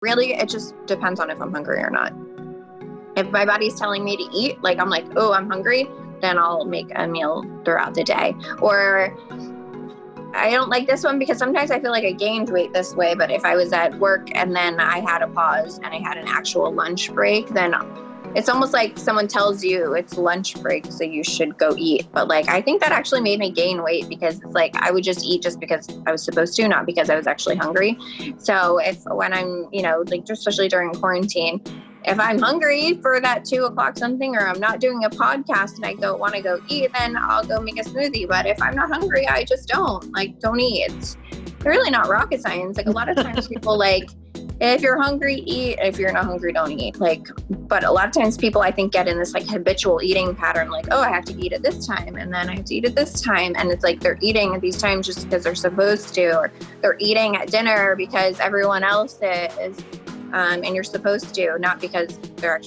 Really, it just depends on if I'm hungry or not. If my body's telling me to eat, like I'm like, oh, I'm hungry, then I'll make a meal throughout the day. Or I don't like this one because sometimes I feel like I gained weight this way, but if I was at work and then I had a pause and I had an actual lunch break, then it's almost like someone tells you it's lunch break, so you should go eat. But like, I think that actually made me gain weight because it's like I would just eat just because I was supposed to, not because I was actually hungry. So when I'm, like especially during quarantine, if I'm hungry for that 2 o'clock something, or I'm not doing a podcast and I want to go eat, then I'll go make a smoothie. But if I'm not hungry, I just don't eat. It's really not rocket science. Like a lot of times people like, if you're hungry, eat. If you're not hungry, don't eat. But a lot of times people, I think, get in this like habitual eating pattern. Like, oh, I have to eat at this time, and then I have to eat at this time. And it's like they're eating at these times just because they're supposed to, or they're eating at dinner because everyone else is, and you're supposed to, not because they're actually